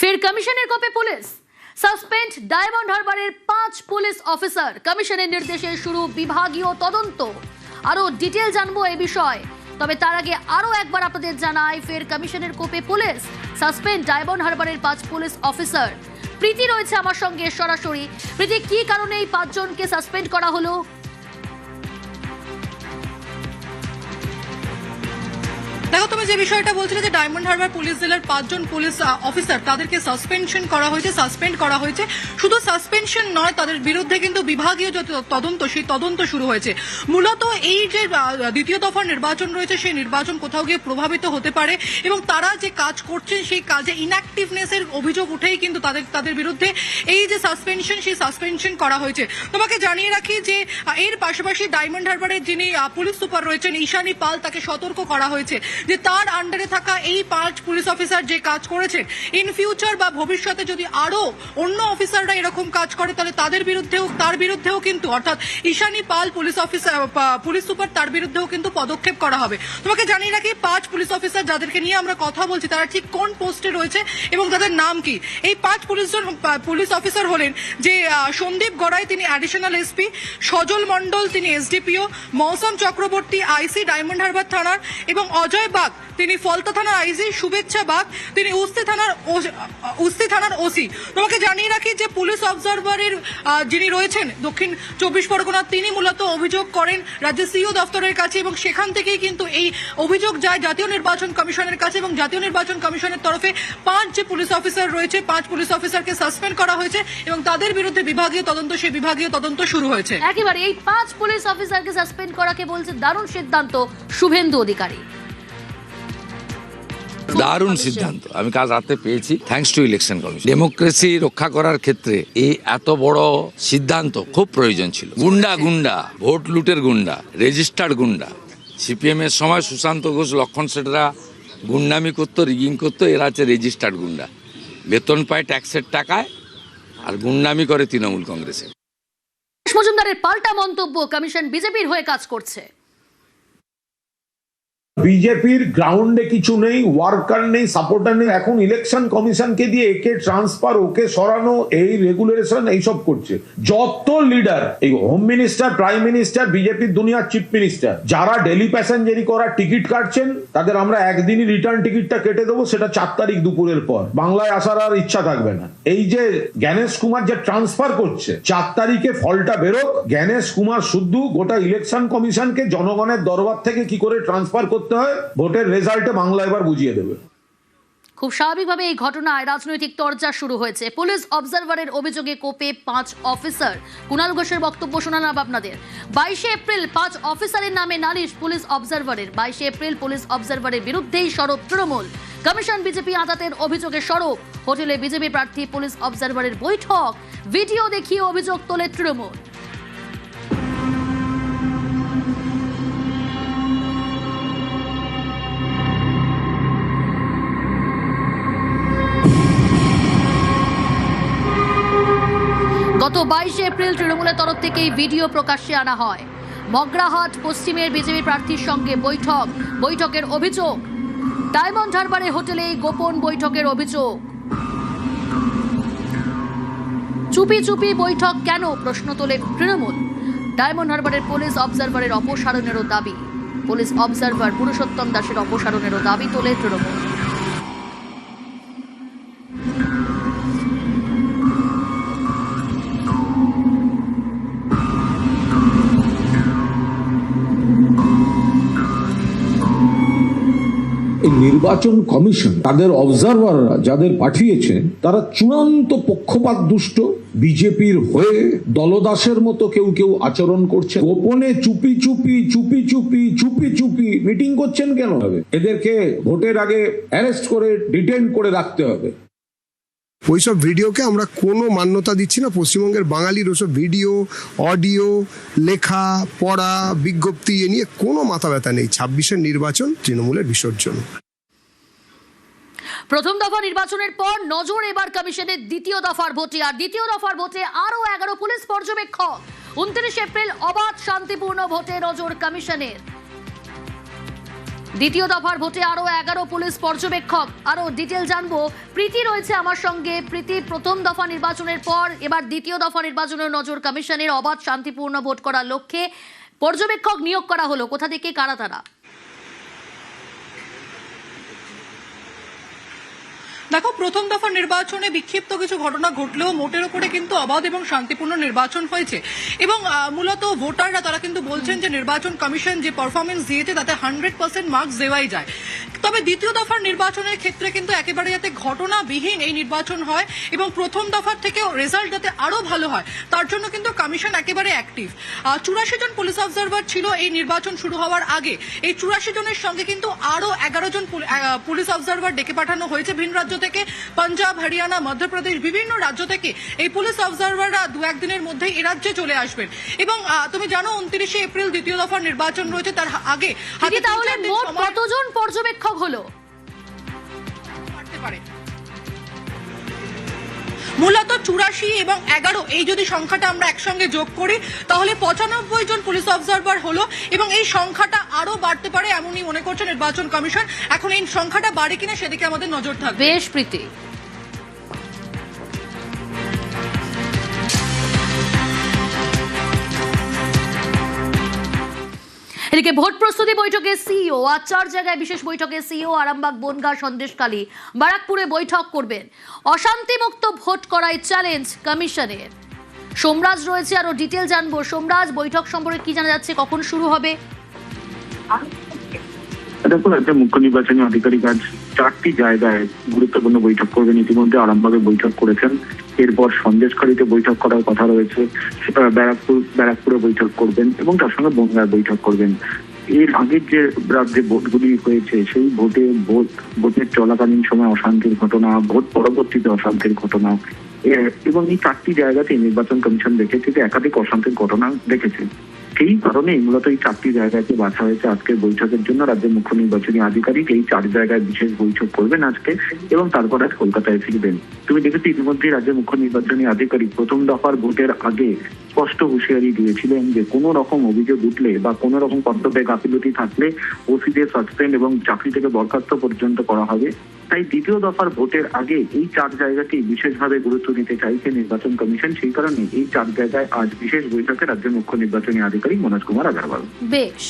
ফের কমিশনের কোপে পুলিশ। সাসপেন্ড ডায়মন্ড হারবারের 5 পুলিশ অফিসার। কমিশনের নির্দেশে শুরু বিভাগীয় তদন্ত। আরো ডিটেইল জানবো এই বিষয়ে, তবে তার আগে আরো একবার আপনাদের জানাই, ফের কমিশনের কোপে পুলিশ। সাসপেন্ড ডায়মন্ড হারবারের 5 পুলিশ অফিসার। প্রীতি রয়েছে আমার সঙ্গে সরাসরি। প্রীতি, কি কারণে এই 5 জনকে সাসপেন্ড করা হলো? দেখো, তুমি যে বিষয়টা বলছিলে যে ডায়মন্ড হারবার পুলিশ জেলার 5 জন পুলিশ অফিসার তাদেরকে সাসপেন্ড করা হয়েছে। শুধু সাসপেনশন নয়, তাদের বিরুদ্ধে কিন্তু বিভাগীয় যে তদন্ত, সেই তদন্ত শুরু হয়েছে। মূলত এই যে দ্বিতীয় দফার নির্বাচন রয়েছে, সেই নির্বাচন কোথাও গিয়ে প্রভাবিত হতে পারে এবং তারা যে কাজ করছেন সেই কাজে ইনঅ্যাক্টিভনেসের অভিযোগ উঠেই কিন্তু তাদের বিরুদ্ধে এই যে সাসপেনশন করা হয়েছে। তোমাকে জানিয়ে রাখি যে এর পাশাপাশি ডায়মন্ড হারবারের যিনি পুলিশ সুপার রয়েছেন ঈশানী পাল, তাকে সতর্ক করা হয়েছে যে তার আন্ডারে থাকা এই 5 পুলিশ অফিসার যে কাজ করেছেন, ইন ফিউচার বা ভবিষ্যতে যদি আরো অন্য অফিসাররা এরকম কাজ করে তাহলে তার বিরুদ্ধেও কিন্তু, অর্থাৎ ঈশানী পাল পুলিশ সুপার, তার বিরুদ্ধেও কিন্তু পদক্ষেপ করা হবে। তোমাকে জানিয়ে রাখি 5 পুলিশ অফিসার যাদেরকে নিয়ে আমরা কথা বলছি তারা ঠিক কোন পোস্টে রয়েছে এবং তাদের নাম কি। এই 5 পুলিশ অফিসার হলেন যে সন্দীপ গড়াই, তিনি অ্যাডিশনাল এসপি, সজল মন্ডল, তিনি এসডিপিও, মৌসম চক্রবর্তী আইসি ডায়মন্ড হারবার থানার, এবং অজয় বাগ, তিনি ফলতা থানার আইসি, শুভেচ্ছা বাগ, তিনি উস্তি থানার ওসি। তোমাকে জানিয়ে রাখি যে পুলিশ অবজারভারের যিনি রয়েছেন দক্ষিণ 24 পরগনা, তিনি মূলত অভিযোগ করেন রাজ্যের সিইও দপ্তরের কাছে এবং সেখান থেকেই কিন্তু এই অভিযোগ যায় জাতীয় নির্বাচন কমিশনের কাছে এবং জাতীয় নির্বাচন কমিশনের তরফে 5 যে পুলিশ অফিসার রয়েছে, 5 পুলিশ অফিসারকে সাসপেন্ড করা হয়েছে এবং তাদের বিরুদ্ধে সেই বিভাগীয় তদন্ত শুরু হয়েছে। একেবারে এই 5 পুলিশ অফিসারকে সাসপেন্ড করাকে বলছে দারুণ সিদ্ধান্ত শুভেন্দু অধিকারী। দারুণ সিদ্ধান্ত আমি কাল রাতে পেয়েছি, thanks to election commission. Democracy রক্ষা করার ক্ষেত্রে এই এত বড় সিদ্ধান্ত খুব প্রয়োজন ছিল। গুন্ডা ভোট লুটের গুন্ডা, রেজিস্টার্ড গুন্ডা। সিপিএম এর সময় সুশান্ত ঘোষ, লক্ষণ সেটরা গুন্ডামি করতো, রিগিং করতো। এরা হচ্ছে রেজিস্টার্ড গুন্ডা, বেতন পায় ট্যাক্সের টাকায় আর গুন্ডামি করে তৃণমূল কংগ্রেসের। মজুমদারের পাল্টা মন্তব্য, কমিশন বিজেপির হয়ে কাজ করছে। বিজেপির গ্রাউন্ডে কিছু নেই, ওয়ার্কার নেই, সাপোর্টার নেই। এখন ইলেকশন কমিশনকে দিয়ে একে ট্রান্সফার, ওকে সরানো, এই রেগুলেশন এইসব করছে। যত লিডার, এই হোম মিনিস্টার, প্রাইম মিনিস্টার, বিজেপির দুনিয়ার চিফ মিনিস্টার, যারা ডেলি প্যাসেঞ্জারি করার টিকিট কাটছেন, তাদের আমরা একদিনই রিটার্ন টিকিটটা কেটে দেবো, সেটা 4 তারিখ দুপুরের পর। বাংলায় আসার আর ইচ্ছা থাকবে না। এই যে জ্ঞানেশ কুমার যে ট্রান্সফার করছে, 4 তারিখে ফলটা বেরোক। জ্ঞানেশ কুমার শুদ্ধ গোটা ইলেকশন কমিশনকে জনগণের দরবার থেকে কি করে ট্রান্সফার করতে হয়, ভোটের রেজাল্টে বাংলা এবার বুঝিয়ে দেবে। খুব স্বাভাবিকভাবে এই ঘটনায় রাজনৈতিক চর্চা শুরু হয়েছে। পুলিশ অবজারভারের অভিযোগে কোপে 5 অফিসার। কুণাল ঘোষের বক্তব্য শোনালাম আপনাদের। 22 এপ্রিল 5 অফিসারের নামে নালিশ পুলিশ অবজারভারের। 22 এপ্রিল পুলিশ অবজারভারের বিরুদ্ধেই সরব তৃণমূল। কমিশন বিজেপি আদাতের অভিযোগে সরব। হোটেলে বিজেপি প্রার্থী পুলিশ অবজারভারের বৈঠক, ভিডিও দেখিয়ে অভিযোগ তোলে তৃণমূল। গত 22 এপ্রিল তৃণমূলের তরফ থেকে এই ভিডিও প্রকাশ্যে আনা হয়। মগরাহাট পশ্চিমের বিজেপি প্রার্থীর সঙ্গে বৈঠকের অভিযোগ। ডায়মন্ড হারবারে হোটেলে গোপন বৈঠকের অভিযোগ। চুপি চুপি বৈঠক কেন, প্রশ্ন তোলে তৃণমূল। ডায়মন্ড হারবারের পুলিশ অবজারভারের অপসারণেরও দাবি। পুলিশ অবজারভার পুরুষোত্তম দাসের অপসারণেরও দাবি তোলে তৃণমূল। এই নির্বাচন কমিশন তাদের অবজারভাররা যাদের পাঠিয়েছেন, তারা চূড়ান্ত পক্ষপাত দুষ্ট। বিজেপির হয়ে দলদাসের মতো কেউ আচরণ করছে। গোপনে চুপি চুপি মিটিং করছেন কেন? এদেরকে ভোটের আগে অ্যারেস্ট করে ডিটেইন করে রাখতে হবে। ওইসব ভিডিওকে আমরা কোনো মান্যতা দিচ্ছি না। পশ্চিমবঙ্গের বাঙালির ওসব ভিডিও, অডিও, লেখা, পড়া, বিজ্ঞপ্তি এ নিয়ে কোনো মাথা ব্যথা নেই। 26-এর নির্বাচন তৃণমূলের বিসর্জন। প্রথম দফা নির্বাচনের পর নজর এবার কমিশনের দ্বিতীয় দফার ভোটে। আর দ্বিতীয় দফার ভোটে আরো 11 পুলিশ পর্যবেক্ষক। 29 এপ্রিল অবাধ শান্তিপূর্ণ ভোটে নজর কমিশনের। দ্বিতীয় দফার ভোটে আরো 11 পুলিশ পর্যবেক্ষক। আরো ডিটেল জানবো, প্রীতি রয়েছে আমার সঙ্গে। প্রীতি, প্রথম দফা নির্বাচনের পর এবার দ্বিতীয় দফা নির্বাচনের নজর কমিশনের, অবাধ শান্তিপূর্ণ ভোট করার লক্ষ্যে পর্যবেক্ষক নিয়োগ করা হলো। কোথা থেকে, কারা তারা? দেখো, প্রথম দফা নির্বাচনে বিক্ষিপ্ত কিছু ঘটনা ঘটলেও মোটের উপরে কিন্তু অবাধ এবং শান্তিপূর্ণ নির্বাচন হয়েছে এবং মূলত ভোটাররা তারা কিন্তু বলছেন যে নির্বাচন কমিশন যে পারফরমেন্স দিয়েছে তাতে 100% মার্কস দেওয়াই যায়। তবে দ্বিতীয় দফার নির্বাচনের ক্ষেত্রে কিন্তু একেবারে যাতে ঘটনাবিহীন এই নির্বাচন হয় এবং প্রথম দফার থেকেও রেজাল্ট যাতে আরো ভালো হয় তার জন্য কিন্তু কমিশন একেবারে অ্যাক্টিভ। 84 জন পুলিশ অবজারভার ছিল এই নির্বাচন শুরু হওয়ার আগে। এই 84 জনের সঙ্গে কিন্তু আরো 11 জন পুলিশ অবজারভার ডেকে পাঠানো হয়েছে ভিন রাজ্য থেকে। পাঞ্জাব, হরিয়ানা, মধ্যপ্রদেশ বিভিন্ন রাজ্য থেকে এই পুলিশ অবজারভাররা 2-1 দিনের মধ্যেই এই রাজ্যে চলে আসবেন এবং তুমি জানো 29 এপ্রিল দ্বিতীয় দফার নির্বাচন রয়েছে। তার আগে দিদি, তাহলে মোট কতজন পর্যবেক্ষক হলো? মূলত 84 এবং 11 এই যদি সংখ্যাটা আমরা একসঙ্গে যোগ করি তাহলে 95 জন পুলিশ অবজারভার হলো এবং এই সংখ্যাটা আরো বাড়তে পারে এমনই মনে করছে নির্বাচন কমিশন। এখন এই সংখ্যাটা বাড়ে কিনা সেদিকে আমাদের নজর থাকবে। বেশ প্রীতি। এদিকে ভোট প্রস্তুতি বৈঠকে সিইও, আজ 4 জায়গায় বিশেষ বৈঠকে সিইও আরামবাগ, বনগাঁ, সন্দেশখালী, বারাকপুরে বৈঠক করবেন। অশান্তিমুক্ত ভোট করাই চ্যালেঞ্জ কমিশনের। সোমরাজ রয়েছে, আরো ডিটেল জানবো। সোমরাজ, বৈঠক সম্পর্কে কি জানা যাচ্ছে, কখন শুরু হবে? দেখো, একটা মুখ্য নির্বাচনী আধিকারিক আজ 4টি জায়গায় গুরুত্বপূর্ণ বৈঠক করবেন। ইতিমধ্যে আরামবাগে বৈঠক করেছেন, এরপর সন্দেশখালীতে বৈঠক করার কথা রয়েছে, ব্যারাকপুরে বৈঠক করবেন এবং তার সঙ্গে বনগাঁয় বৈঠক করবেন। এর আগের যে রাজ্যে ভোটগুলি হয়েছে সেই ভোটের চলাকালীন সময় অশান্তির ঘটনা, ভোট পরবর্তীতে অশান্তির ঘটনা এবং এই 4টি জায়গাতে নির্বাচন কমিশন দেখেছে যে একাধিক অশান্তির ঘটনা দেখেছে। সেই কারণে মূলত এই 4টি জায়গাকে বাছা হয়েছে আজকের বৈঠকের জন্য। রাজ্যের মুখ্য নির্বাচনী আধিকারিক এই 4 জায়গায় বিশেষ বৈঠক করবেন আজকে এবং তারপর আজ কলকাতায় ফিরবেন। তুমি দেখেছো ইতিমধ্যে রাজ্যের মুখ্য নির্বাচনী আধিকারিক প্রথম দফার ভোটের আগে স্পষ্ট হুঁশিয়ারি দিয়েছিলেন যে কোনো রকম অভিযোগ উঠলে বা কোনো রকম কর্তব্যে গাফিলতি থাকলে ওসিদের সাসপেন্ড এবং চাকরি থেকে বরখাস্ত পর্যন্ত করা হবে। তাই দ্বিতীয় দফার ভোটের আগে এই 4 জায়গাতেই বিশেষভাবে গুরুত্ব দিতে চাইছে নির্বাচন কমিশন। সেই কারণে এই 4 জায়গায় আজ বিশেষ বৈঠকে রাজ্যের মুখ্য নির্বাচনী আধিকারিক মনোজ কুমার আগরওয়াল। বেশ।